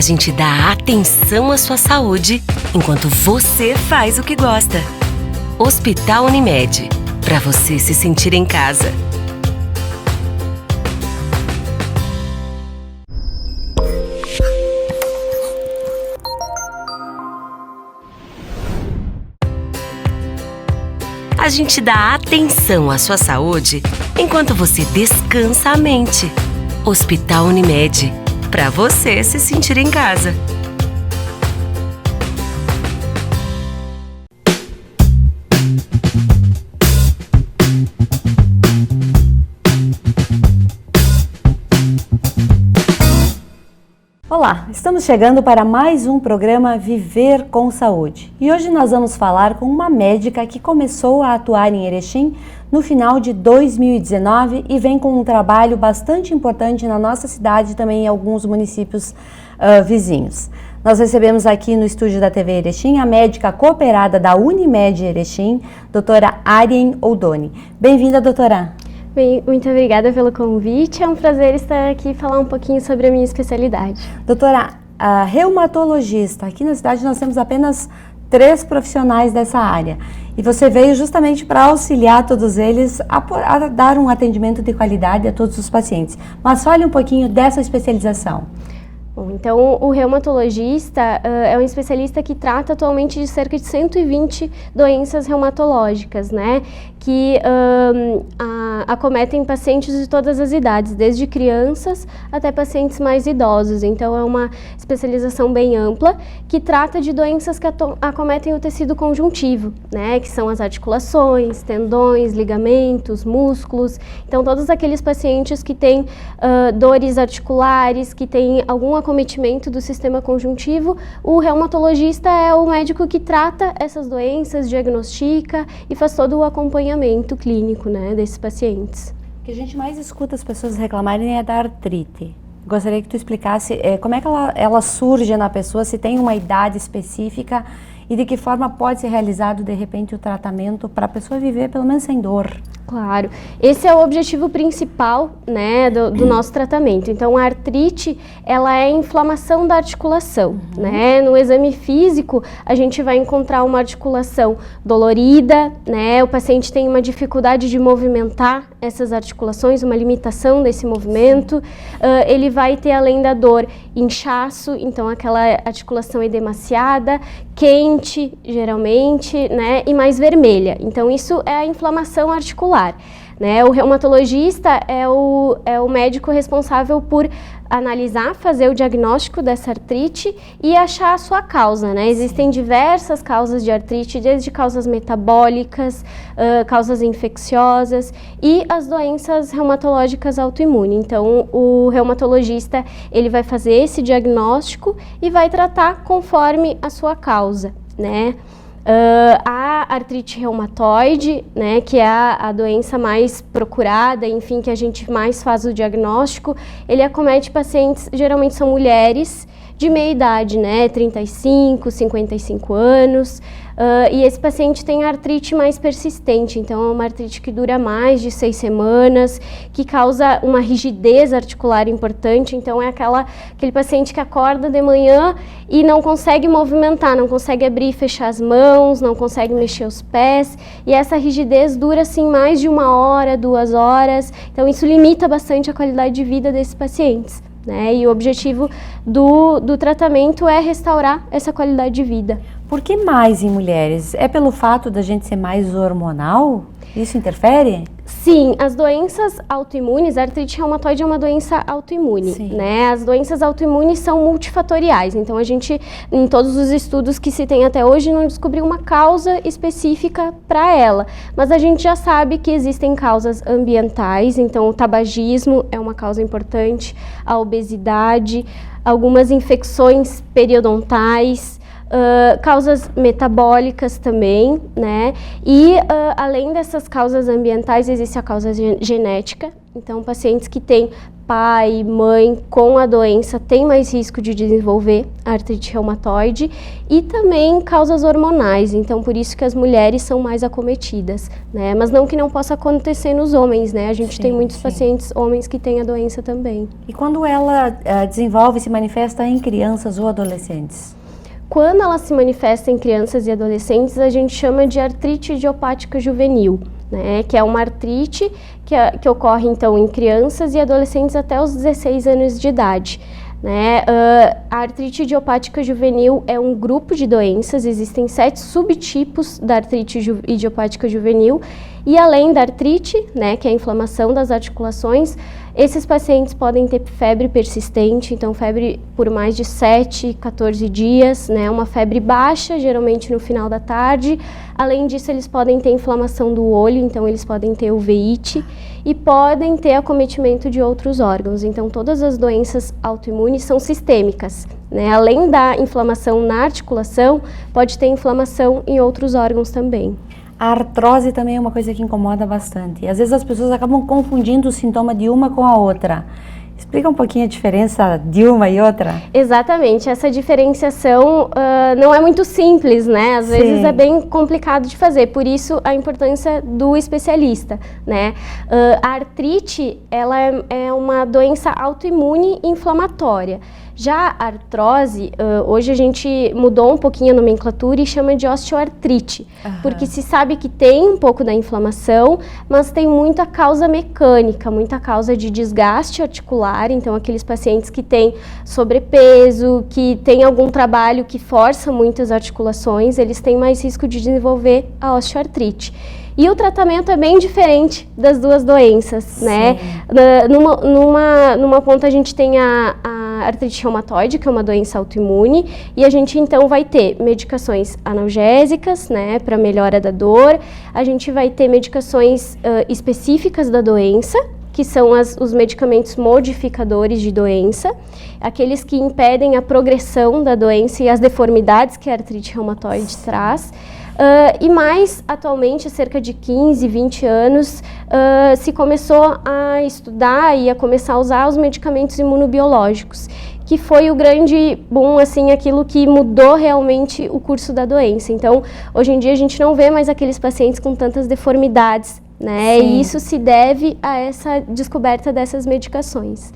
gente dá atenção à sua saúde enquanto você faz o que gosta. Hospital Unimed, para você se sentir em casa. A gente dá atenção à sua saúde enquanto você descansa a mente. Hospital Unimed, para você se sentir em casa. Olá, estamos chegando para mais um programa Viver com Saúde. E hoje nós vamos falar com uma médica que começou a atuar em Erechim no final de 2019 e vem com um trabalho bastante importante na nossa cidade e também em alguns municípios vizinhos. Nós recebemos aqui no estúdio da TV Erechim a médica cooperada da Unimed Erechim, doutora Arien Oldoni. Bem-vinda, doutora. Bem, muito obrigada pelo convite, é um prazer estar aqui e falar um pouquinho sobre a minha especialidade. Doutora, a reumatologista, aqui na cidade nós temos apenas 3 profissionais dessa área e você veio justamente para auxiliar todos eles a dar um atendimento de qualidade a todos os pacientes. Mas fale um pouquinho dessa especialização. Bom, então, o reumatologista é um especialista que trata atualmente de cerca de 120 doenças reumatológicas, né? Que acometem pacientes de todas as idades, desde crianças até pacientes mais idosos. Então, é uma especialização bem ampla que trata de doenças que acometem o tecido conjuntivo, né? Que são as articulações, tendões, ligamentos, músculos. Então, todos aqueles pacientes que têm dores articulares, que têm algum acometimento do sistema conjuntivo, o reumatologista é o médico que trata essas doenças, diagnostica e faz todo o acompanhamento clínico, né, desses pacientes. O que a gente mais escuta as pessoas reclamarem é da artrite. Gostaria que tu explicasse como é que ela surge na pessoa, se tem uma idade específica e de que forma pode ser realizado de repente o tratamento para a pessoa viver pelo menos sem dor. Claro, esse é o objetivo principal, né, do nosso tratamento. Então, a artrite, ela é a inflamação da articulação, né? No exame físico, a gente vai encontrar uma articulação dolorida, né? O paciente tem uma dificuldade de movimentar essas articulações, uma limitação desse movimento. Ele vai ter, além da dor, inchaço, então aquela articulação edemaciada, quente, geralmente, né? E mais vermelha. Então, isso é a inflamação articular. Né? O reumatologista é o médico responsável por analisar, fazer o diagnóstico dessa artrite e achar a sua causa, né? Existem diversas causas de artrite, desde causas metabólicas, causas infecciosas e as doenças reumatológicas autoimunes. Então, o reumatologista, ele vai fazer esse diagnóstico e vai tratar conforme a sua causa, né? A artrite reumatoide, né, que é a doença mais procurada, enfim, que a gente mais faz o diagnóstico, ele acomete pacientes, geralmente são mulheres de meia idade, né, 35, 55 anos, e esse paciente tem artrite mais persistente, então é uma artrite que dura mais de 6 semanas, que causa uma rigidez articular importante, então é aquele paciente que acorda de manhã e não consegue movimentar, não consegue abrir e fechar as mãos, não consegue mexer os pés, e essa rigidez dura assim mais de 1 hora, 2 horas, então isso limita bastante a qualidade de vida desses pacientes. Né? E o objetivo do tratamento é restaurar essa qualidade de vida. Por que mais em mulheres? É pelo fato da gente ser mais hormonal? Isso interfere? Sim, as doenças autoimunes, a artrite reumatoide é uma doença autoimune, né? As doenças autoimunes são multifatoriais, então a gente, em todos os estudos que se tem até hoje, não descobriu uma causa específica para ela, mas a gente já sabe que existem causas ambientais, então o tabagismo é uma causa importante, a obesidade, algumas infecções periodontais, causas metabólicas também, né? E além dessas causas ambientais, existe a causa genética. Então, pacientes que têm pai, mãe com a doença têm mais risco de desenvolver artrite reumatoide e também causas hormonais, então por isso que as mulheres são mais acometidas, né? Mas não que não possa acontecer nos homens, né? A gente tem muitos pacientes homens que têm a doença também. E quando ela desenvolve e se manifesta em crianças ou adolescentes? Quando ela se manifesta em crianças e adolescentes, a gente chama de artrite idiopática juvenil, né? Que é uma artrite que ocorre então em crianças e adolescentes até os 16 anos de idade. Né? A artrite idiopática juvenil é um grupo de doenças, existem 7 subtipos da artrite idiopática juvenil e além da artrite, né, que é a inflamação das articulações, esses pacientes podem ter febre persistente, então febre por mais de 7, 14 dias, né, uma febre baixa, geralmente no final da tarde. Além disso, eles podem ter inflamação do olho, então eles podem ter uveíte e podem ter acometimento de outros órgãos. Então, todas as doenças autoimunes são sistêmicas, né? Além da inflamação na articulação, pode ter inflamação em outros órgãos também. A artrose também é uma coisa que incomoda bastante. Às vezes as pessoas acabam confundindo o sintoma de uma com a outra. Explica um pouquinho a diferença de uma e outra. Exatamente, essa diferenciação não é muito simples, né? Às vezes é bem complicado de fazer, por isso a importância do especialista, né? A artrite, ela é uma doença autoimune inflamatória. Já a artrose, hoje a gente mudou um pouquinho a nomenclatura e chama de osteoartrite, porque se sabe que tem um pouco da inflamação, mas tem muita causa mecânica, muita causa de desgaste articular, então aqueles pacientes que têm sobrepeso, que têm algum trabalho que força muito as articulações, eles têm mais risco de desenvolver a osteoartrite. E o tratamento é bem diferente das duas doenças, né? Numa ponta a gente tem a artrite reumatoide, que é uma doença autoimune, e a gente então vai ter medicações analgésicas, né, para melhora da dor, a gente vai ter medicações específicas da doença, que são os medicamentos modificadores de doença, aqueles que impedem a progressão da doença e as deformidades que a artrite reumatoide traz. E mais atualmente, cerca de 15, 20 anos, se começou a estudar e a começar a usar os medicamentos imunobiológicos, que foi o grande boom, assim, aquilo que mudou realmente o curso da doença. Então, hoje em dia a gente não vê mais aqueles pacientes com tantas deformidades, né? E isso se deve a essa descoberta dessas medicações.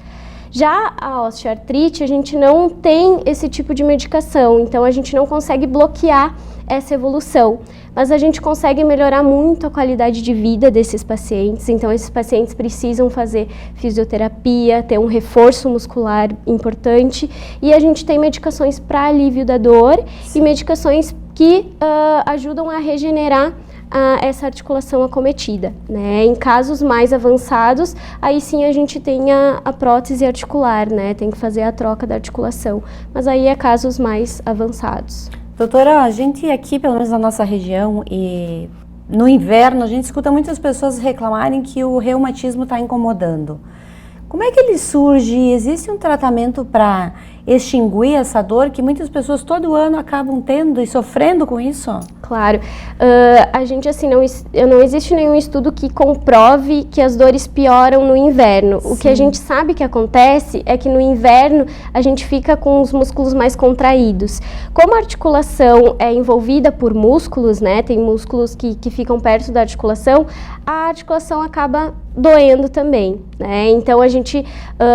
Já a osteoartrite, a gente não tem esse tipo de medicação, então a gente não consegue bloquear essa evolução, mas a gente consegue melhorar muito a qualidade de vida desses pacientes, então esses pacientes precisam fazer fisioterapia, ter um reforço muscular importante, e a gente tem medicações para alívio da dor e medicações que ajudam a regenerar essa articulação acometida, né? Em casos mais avançados, aí sim a gente tem a prótese articular, né? Tem que fazer a troca da articulação, mas aí é casos mais avançados. Doutora, a gente aqui, pelo menos na nossa região, e no inverno, a gente escuta muitas pessoas reclamarem que o reumatismo está incomodando. Como é que ele surge? Existe um tratamento para extinguir essa dor que muitas pessoas todo ano acabam tendo e sofrendo com isso? Claro. A gente, assim, não existe nenhum estudo que comprove que as dores pioram no inverno. O que a gente sabe que acontece é que no inverno a gente fica com os músculos mais contraídos. Como a articulação é envolvida por músculos, né, tem músculos que ficam perto da articulação, a articulação acaba doendo também, né? Então a gente,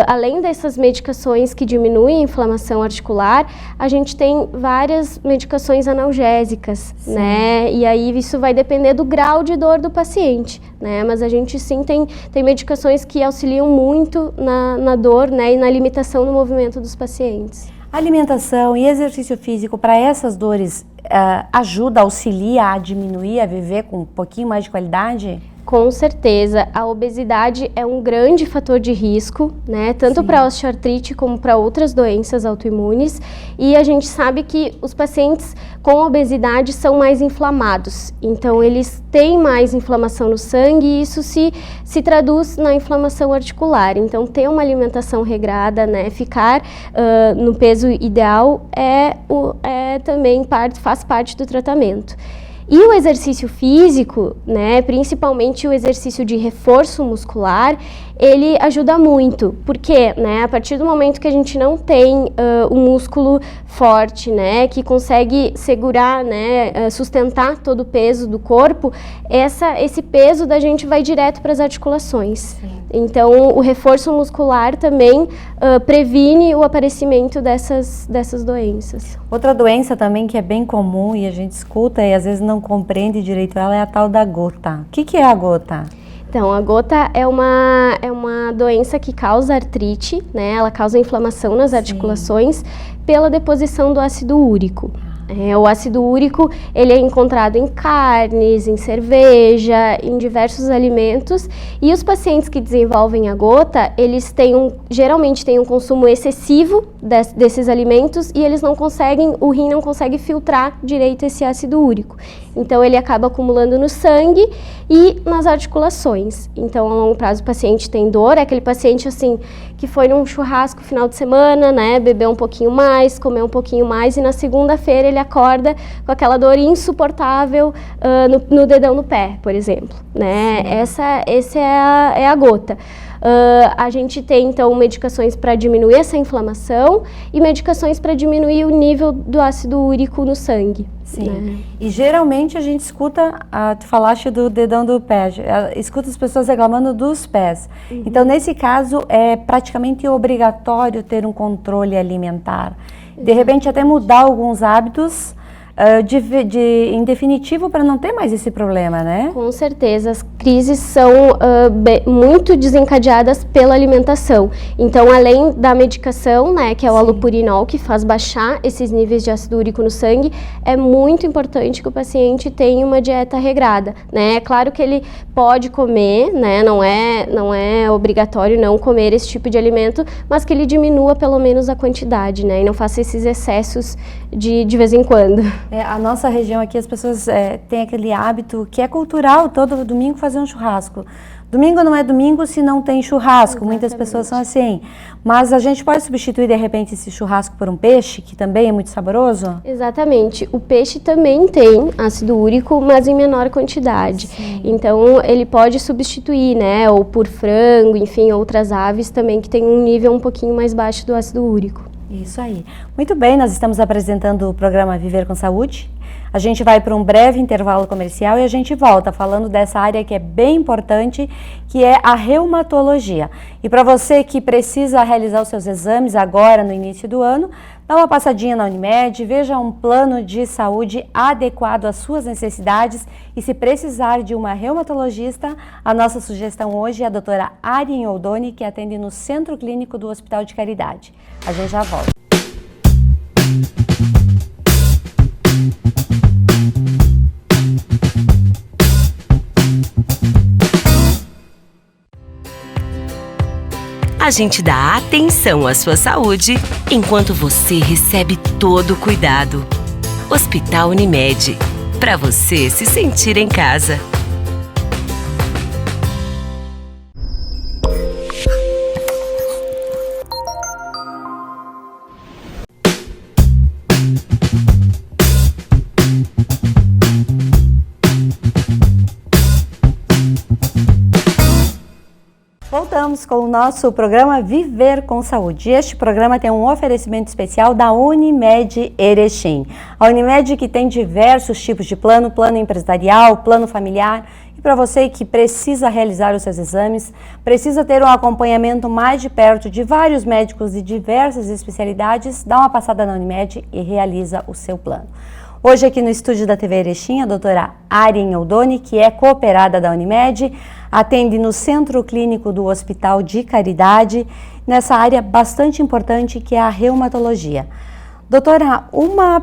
além dessas medicações que diminuem a inflamação articular, a gente tem várias medicações analgésicas, né? E aí isso vai depender do grau de dor do paciente, né? Mas a gente sim tem medicações que auxiliam muito na dor, né? E na limitação do movimento dos pacientes. Alimentação e exercício físico para essas dores auxilia a diminuir, a viver com um pouquinho mais de qualidade? Com certeza, a obesidade é um grande fator de risco, né? Tanto para osteoartrite como para outras doenças autoimunes. E a gente sabe que os pacientes com obesidade são mais inflamados. Então, eles têm mais inflamação no sangue e isso se traduz na inflamação articular. Então, ter uma alimentação regrada, né? Ficar no peso ideal também faz parte do tratamento. E o exercício físico, né, principalmente o exercício de reforço muscular, ele ajuda muito, porque, né, a partir do momento que a gente não tem um músculo forte, né, que consegue segurar, né, sustentar todo o peso do corpo, esse peso da gente vai direto para as articulações. Sim. Então, o reforço muscular também previne o aparecimento dessas doenças. Outra doença também que é bem comum e a gente escuta e às vezes não compreende direito ela é a tal da gota. O que é a gota? Então, a gota é uma doença que causa artrite, né? Ela causa inflamação nas articulações pela deposição do ácido úrico. O ácido úrico, ele é encontrado em carnes, em cerveja, em diversos alimentos, e os pacientes que desenvolvem a gota, eles geralmente têm um consumo excessivo desses alimentos e o rim não consegue filtrar direito esse ácido úrico. Então, ele acaba acumulando no sangue e nas articulações. Então, a longo prazo, o paciente tem dor, é aquele paciente, assim, que foi num churrasco no final de semana, né, bebeu um pouquinho mais, comeu um pouquinho mais, e na segunda-feira ele acorda com aquela dor insuportável no dedão do pé, por exemplo, né? Essa é a gota. A gente tem, então, medicações para diminuir essa inflamação e medicações para diminuir o nível do ácido úrico no sangue. Sim. Né? E geralmente a gente escuta, tu falaste do dedão do pé, escuta as pessoas reclamando dos pés. Uhum. Então, nesse caso, é praticamente obrigatório ter um controle alimentar. De repente, até mudar alguns hábitos em definitivo para não ter mais esse problema, né? Com certeza, as crises são muito desencadeadas pela alimentação. Então, além da medicação, né, que é o allopurinol, que faz baixar esses níveis de ácido úrico no sangue, é muito importante que o paciente tenha uma dieta regrada, né? É claro que ele pode comer, né? Não é obrigatório não comer esse tipo de alimento, mas que ele diminua pelo menos a quantidade, né? E não faça esses excessos de vez em quando. A nossa região aqui, as pessoas têm aquele hábito que é cultural, todo domingo fazer um churrasco. Domingo não é domingo se não tem churrasco. Exatamente. Muitas pessoas são assim. Mas a gente pode substituir, de repente, esse churrasco por um peixe, que também é muito saboroso? Exatamente. O peixe também tem ácido úrico, mas em menor quantidade. Sim. Então, ele pode substituir, né? Ou por frango, enfim, outras aves também que tem um nível um pouquinho mais baixo do ácido úrico. Isso aí. Muito bem, nós estamos apresentando o programa Viver com Saúde. A gente vai para um breve intervalo comercial e a gente volta falando dessa área que é bem importante, que é a reumatologia. E para você que precisa realizar os seus exames agora no início do ano, dá uma passadinha na Unimed, veja um plano de saúde adequado às suas necessidades e se precisar de uma reumatologista, a nossa sugestão hoje é a doutora Arien Oldoni, que atende no Centro Clínico do Hospital de Caridade. A gente já volta. A gente dá atenção à sua saúde enquanto você recebe todo o cuidado. Hospital Unimed, para você se sentir em casa. Voltamos com o nosso programa Viver com Saúde. Este programa tem um oferecimento especial da Unimed Erechim. A Unimed que tem diversos tipos de plano, plano empresarial, plano familiar. E para você que precisa realizar os seus exames, precisa ter um acompanhamento mais de perto de vários médicos de diversas especialidades, dá uma passada na Unimed e realiza o seu plano. Hoje aqui no estúdio da TV Erechim, a doutora Arien Oldoni, que é cooperada da Unimed, atende no Centro Clínico do Hospital de Caridade, nessa área bastante importante que é a reumatologia. Doutora, uma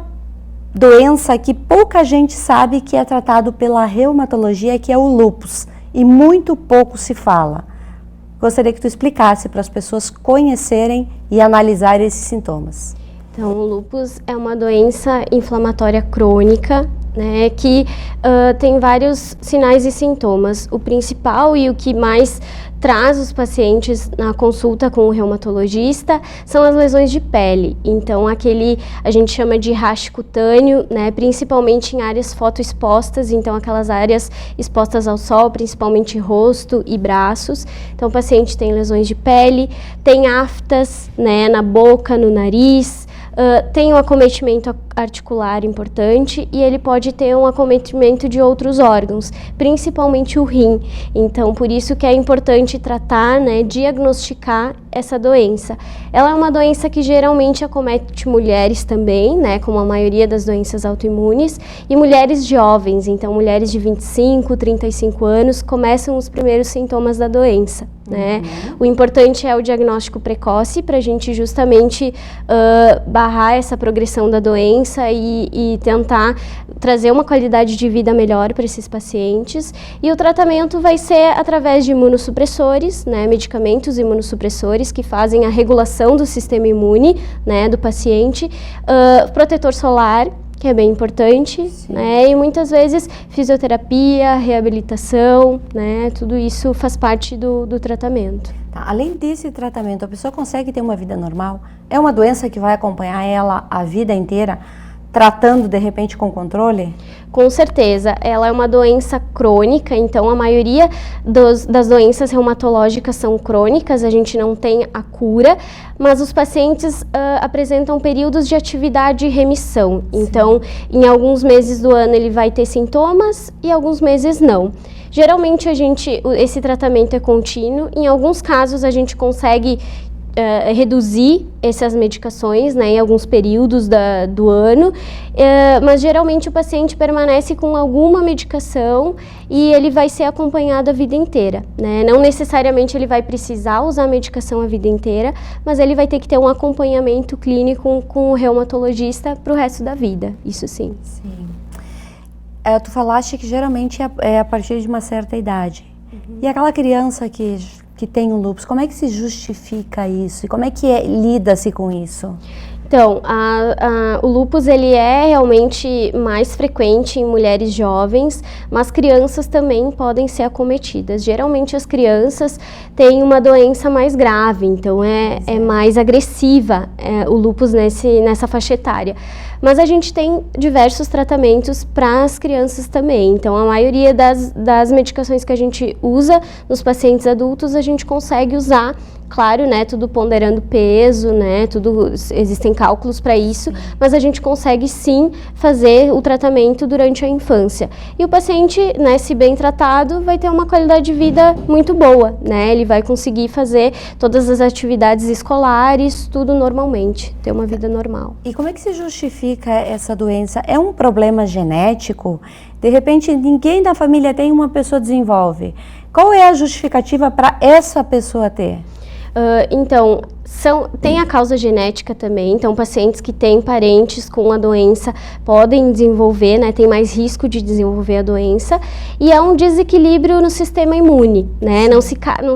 doença que pouca gente sabe que é tratado pela reumatologia, que é o lúpus. e muito pouco se fala. Gostaria que tu explicasse para as pessoas conhecerem e analisarem esses sintomas. Então, o lúpus é uma doença inflamatória crônica, né, que tem vários sinais e sintomas. O principal e o que mais traz os pacientes na consulta com o reumatologista são as lesões de pele. Então, a gente chama de rash cutâneo, né, principalmente em áreas fotoexpostas, então aquelas áreas expostas ao sol, principalmente rosto e braços. Então, o paciente tem lesões de pele, tem aftas, né, na boca, no nariz, tem um acometimento articular importante e ele pode ter um acometimento de outros órgãos, principalmente o rim. Então, por isso que é importante tratar, né, diagnosticar essa doença. Ela é uma doença que geralmente acomete mulheres também, né, como a maioria das doenças autoimunes, e mulheres jovens, então mulheres de 25, 35 anos começam os primeiros sintomas da doença, né? O importante é o diagnóstico precoce para a gente justamente barrar essa progressão da doença e tentar trazer uma qualidade de vida melhor para esses pacientes. E o tratamento vai ser através de imunossupressores, né, medicamentos imunossupressores que fazem a regulação do sistema imune, né, do paciente, protetor solar, que é bem importante, né, e muitas vezes fisioterapia, reabilitação, né, tudo isso faz parte do tratamento. Tá, além desse tratamento, a pessoa consegue ter uma vida normal? É uma doença que vai acompanhar ela a vida inteira, tratando de repente com controle? Com certeza, ela é uma doença crônica, então a maioria das doenças reumatológicas são crônicas, a gente não tem a cura, mas os pacientes apresentam períodos de atividade e remissão. Sim. Então, em alguns meses do ano ele vai ter sintomas e alguns meses não. Geralmente esse tratamento é contínuo, em alguns casos a gente consegue reduzir essas medicações, né, em alguns períodos do ano, mas geralmente o paciente permanece com alguma medicação e ele vai ser acompanhado a vida inteira, né? Não necessariamente ele vai precisar usar a medicação a vida inteira, mas ele vai ter que ter um acompanhamento clínico com o reumatologista para o resto da vida, isso sim. Sim. Tu falaste que geralmente é a partir de uma certa idade. E aquela criança que tem o lúpus, como é que se justifica isso? E como é que lida-se com isso? Então, o lúpus ele é realmente mais frequente em mulheres jovens, mas crianças também podem ser acometidas. Geralmente as crianças têm uma doença mais grave, então é mais agressiva o lúpus nessa faixa etária. Mas a gente tem diversos tratamentos para as crianças também. Então, a maioria das medicações que a gente usa nos pacientes adultos, a gente consegue usar, claro, né, tudo ponderando peso, né, existem cálculos para isso, mas a gente consegue sim fazer o tratamento durante a infância. E o paciente, né, se bem tratado, vai ter uma qualidade de vida muito boa, né, ele vai conseguir fazer todas as atividades escolares, tudo normalmente, ter uma vida normal. E como é que se justifica essa doença? É um problema genético? De repente, ninguém da família tem, uma pessoa desenvolve. Qual é a justificativa para essa pessoa ter? Então, tem a causa genética também, então pacientes que têm parentes com a doença podem desenvolver, né, tem mais risco de desenvolver a doença, e é um desequilíbrio no sistema imune, né, não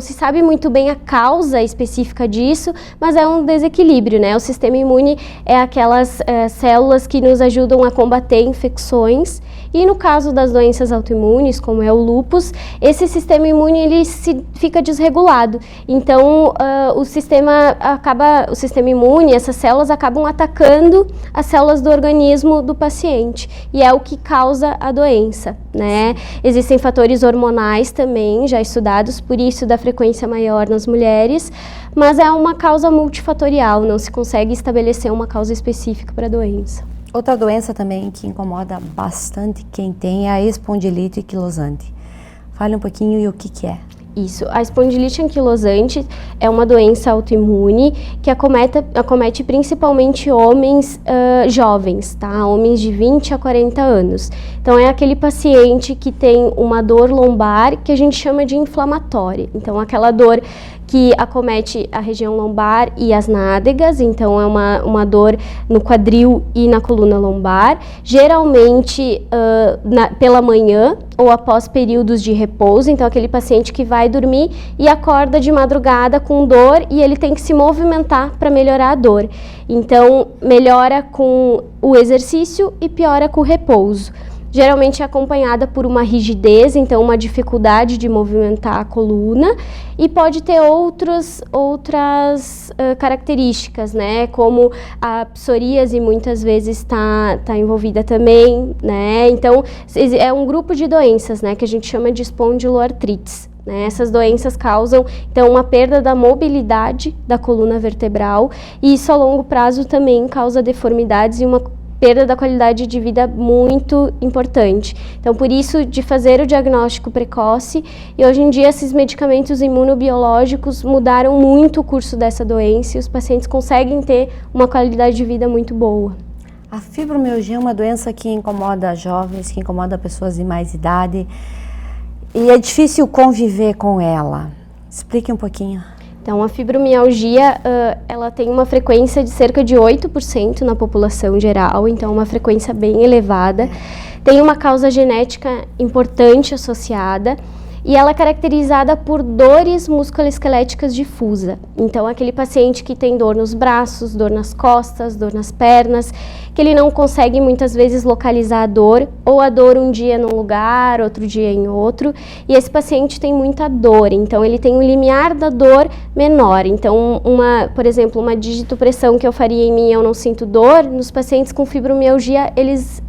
se sabe muito bem a causa específica disso, mas é um desequilíbrio, né, o sistema imune é aquelas células que nos ajudam a combater infecções, e no caso das doenças autoimunes, como é o lúpus, esse sistema imune ele fica desregulado, então o sistema imune, essas células acabam atacando as células do organismo do paciente e é o que causa a doença, né? Existem fatores hormonais também já estudados, por isso da frequência maior nas mulheres, mas é uma causa multifatorial, não se consegue estabelecer uma causa específica para a doença. Outra doença também que incomoda bastante quem tem é a espondilite anquilosante. Fale um pouquinho e o que é. Isso, a espondilite anquilosante é uma doença autoimune que acomete principalmente homens jovens, tá? Homens de 20 a 40 anos. Então é aquele paciente que tem uma dor lombar que a gente chama de inflamatória. Então aquela dor que acomete a região lombar e as nádegas, então é uma dor no quadril e na coluna lombar, geralmente pela manhã ou após períodos de repouso, então aquele paciente que vai dormir e acorda de madrugada com dor e ele tem que se movimentar para melhorar a dor. Então melhora com o exercício e piora com o repouso. Geralmente é acompanhada por uma rigidez, então uma dificuldade de movimentar a coluna, e pode ter outras características, né, como a psoríase muitas vezes está envolvida também, né, então é um grupo de doenças, né, que a gente chama de espondiloartrites. Né, essas doenças causam, então, uma perda da mobilidade da coluna vertebral, e isso a longo prazo também causa deformidades e uma perda da qualidade de vida muito importante. Então, por isso, de fazer o diagnóstico precoce, e hoje em dia esses medicamentos imunobiológicos mudaram muito o curso dessa doença e os pacientes conseguem ter uma qualidade de vida muito boa. A fibromialgia é uma doença que incomoda jovens, que incomoda pessoas de mais idade, e é difícil conviver com ela. Explique um pouquinho. Então, a fibromialgia, ela tem uma frequência de cerca de 8% na população geral, então uma frequência bem elevada. Tem uma causa genética importante associada, e ela é caracterizada por dores musculoesqueléticas difusas. Então, aquele paciente que tem dor nos braços, dor nas costas, dor nas pernas, que ele não consegue muitas vezes localizar a dor, ou a dor um dia num lugar, outro dia em outro, e esse paciente tem muita dor, então ele tem um limiar da dor menor. Então, por exemplo, uma digitopressão que eu faria em mim, eu não sinto dor, nos pacientes com fibromialgia,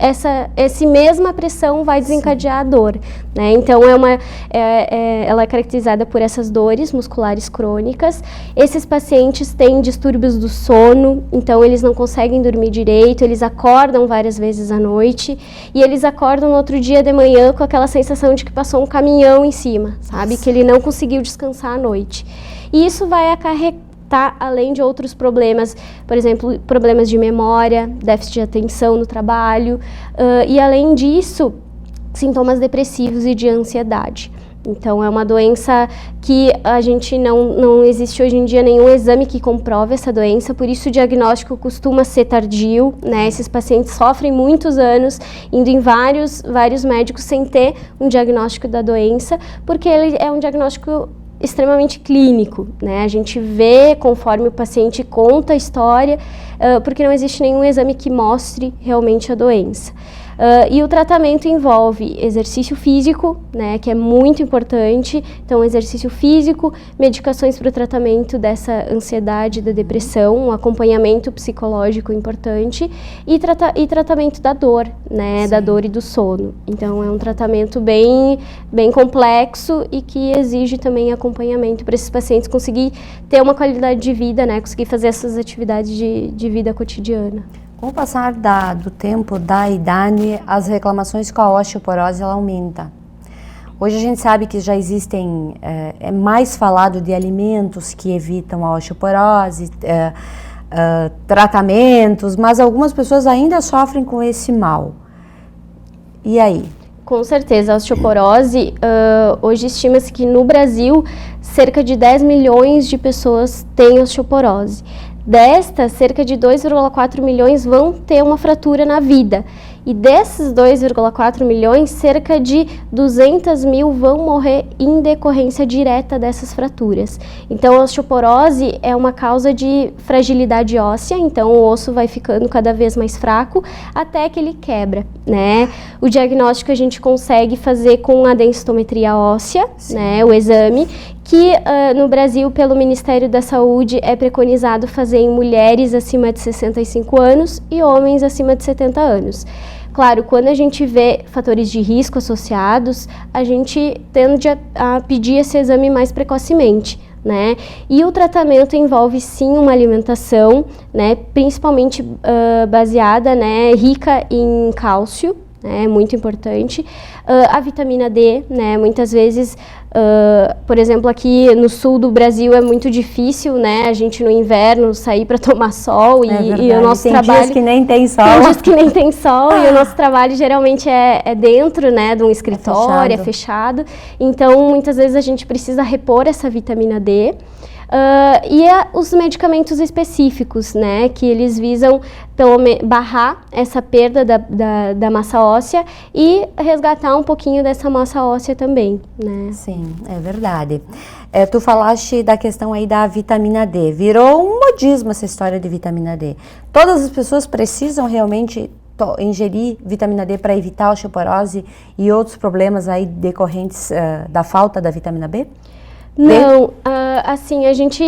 essa mesma pressão vai desencadear a dor, né? Então, ela é caracterizada por essas dores musculares crônicas. Esses pacientes têm distúrbios do sono, então eles não conseguem dormir direito, eles acordam várias vezes à noite, e eles acordam no outro dia de manhã com aquela sensação de que passou um caminhão em cima, sabe? Que ele não conseguiu descansar à noite. E isso vai acarretar, além de outros problemas, por exemplo, problemas de memória, déficit de atenção no trabalho, e além disso, sintomas depressivos e de ansiedade. Então, é uma doença que a gente não existe hoje em dia nenhum exame que comprove essa doença, por isso o diagnóstico costuma ser tardio, né? Esses pacientes sofrem muitos anos indo em vários médicos sem ter um diagnóstico da doença, porque ele é um diagnóstico extremamente clínico, né? A gente vê conforme o paciente conta a história, porque não existe nenhum exame que mostre realmente a doença. E o tratamento envolve exercício físico, né, que é muito importante. Então, exercício físico, medicações para o tratamento dessa ansiedade, da depressão, um acompanhamento psicológico importante e tratamento da dor, né, da dor e do sono. Então, é um tratamento bem complexo e que exige também acompanhamento para esses pacientes conseguir ter uma qualidade de vida, né, conseguir fazer essas atividades de vida cotidiana. Com o passar do tempo, da idade, as reclamações com a osteoporose ela aumenta. Hoje a gente sabe que já existem, é mais falado de alimentos que evitam a osteoporose, tratamentos, mas algumas pessoas ainda sofrem com esse mal. E aí? Com certeza, a osteoporose, hoje estima-se que no Brasil, cerca de 10 milhões de pessoas têm osteoporose. Destas, cerca de 2,4 milhões vão ter uma fratura na vida. E desses 2,4 milhões, cerca de 200 mil vão morrer em decorrência direta dessas fraturas. Então, a osteoporose é uma causa de fragilidade óssea, então o osso vai ficando cada vez mais fraco até que ele quebra, né? O diagnóstico a gente consegue fazer com a densitometria óssea, né, o exame, que no Brasil, pelo Ministério da Saúde, é preconizado fazer em mulheres acima de 65 anos e homens acima de 70 anos. Claro, quando a gente vê fatores de risco associados, a gente tende a pedir esse exame mais precocemente, né? E o tratamento envolve sim uma alimentação, né, principalmente baseada, né, rica em cálcio, né, muito importante, a vitamina D, né, muitas vezes, por exemplo, aqui no sul do Brasil é muito difícil, né, a gente no inverno sair para tomar sol e o nosso trabalho... Tem dias que nem tem sol. Tem dias que nem tem sol e o nosso trabalho geralmente é dentro, né, de um escritório, é fechado. Então, muitas vezes a gente precisa repor essa vitamina D. Os medicamentos específicos, né, que eles visam barrar essa perda da massa óssea e resgatar um pouquinho dessa massa óssea também, né? Sim, é verdade. Tu falaste da questão aí da vitamina D. Virou um modismo essa história de vitamina D. Todas as pessoas precisam realmente ingerir vitamina D para evitar a osteoporose e outros problemas aí decorrentes da falta da vitamina B? Não, assim, a gente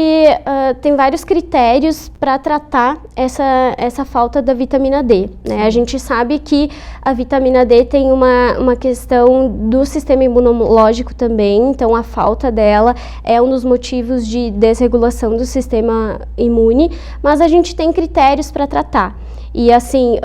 tem vários critérios para tratar essa falta da vitamina D, né? A gente sabe que a vitamina D tem uma questão do sistema imunológico também, então a falta dela é um dos motivos de desregulação do sistema imune, mas a gente tem critérios para tratar. E assim,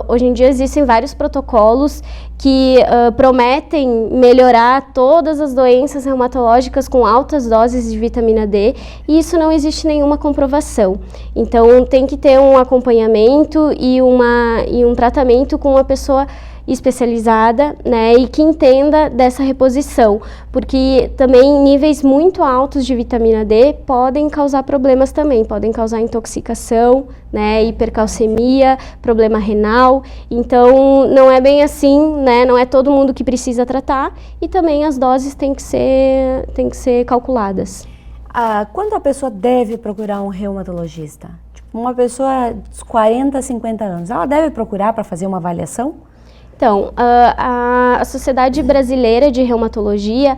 hoje em dia existem vários protocolos que prometem melhorar todas as doenças reumatológicas com altas doses de vitamina D, e isso não existe nenhuma comprovação. Então tem que ter um acompanhamento e um tratamento com uma pessoa especializada, né, e que entenda dessa reposição, porque também níveis muito altos de vitamina D podem causar problemas também, podem causar intoxicação, né, hipercalcemia, problema renal, então não é bem assim, né, não é todo mundo que precisa tratar, e também as doses têm que ser calculadas. Quando a pessoa deve procurar um reumatologista? Tipo, uma pessoa dos 40, 50 anos, ela deve procurar para fazer uma avaliação? Então, a Sociedade Brasileira de Reumatologia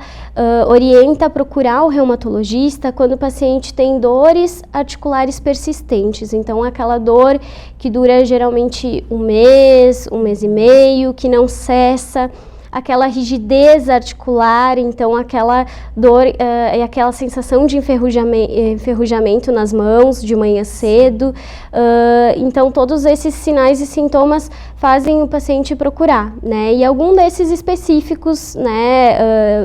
orienta a procurar o reumatologista quando o paciente tem dores articulares persistentes. Então, aquela dor que dura geralmente um mês e meio, que não cessa, aquela rigidez articular, então aquela dor e aquela sensação de enferrujamento nas mãos de manhã cedo. Então todos esses sinais e sintomas fazem o paciente procurar, né? E algum desses específicos, né,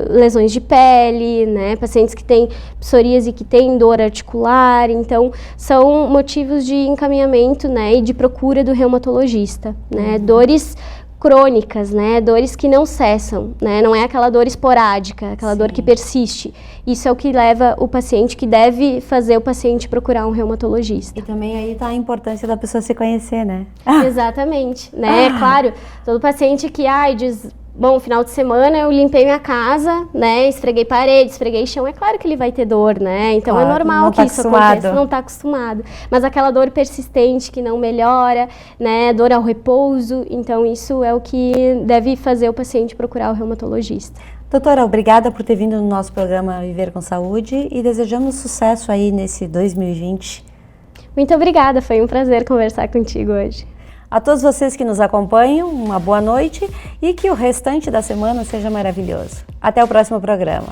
lesões de pele, né, pacientes que têm psoríase e que têm dor articular, então são motivos de encaminhamento, né, e de procura do reumatologista, né? Dores crônicas, né, dores que não cessam, né, não é aquela dor esporádica, aquela dor que persiste. Isso é o que leva o paciente, que deve fazer o paciente procurar um reumatologista. E também aí está a importância da pessoa se conhecer, né? Exatamente, né, claro, todo paciente que diz, bom, final de semana eu limpei minha casa, né, esfreguei parede, esfreguei chão, é claro que ele vai ter dor, né, então é normal que isso aconteça, não está acostumado. Mas aquela dor persistente que não melhora, né, dor ao repouso, então isso é o que deve fazer o paciente procurar o reumatologista. Doutora, obrigada por ter vindo no nosso programa Viver com Saúde e desejamos sucesso aí nesse 2020. Muito obrigada, foi um prazer conversar contigo hoje. A todos vocês que nos acompanham, uma boa noite e que o restante da semana seja maravilhoso. Até o próximo programa.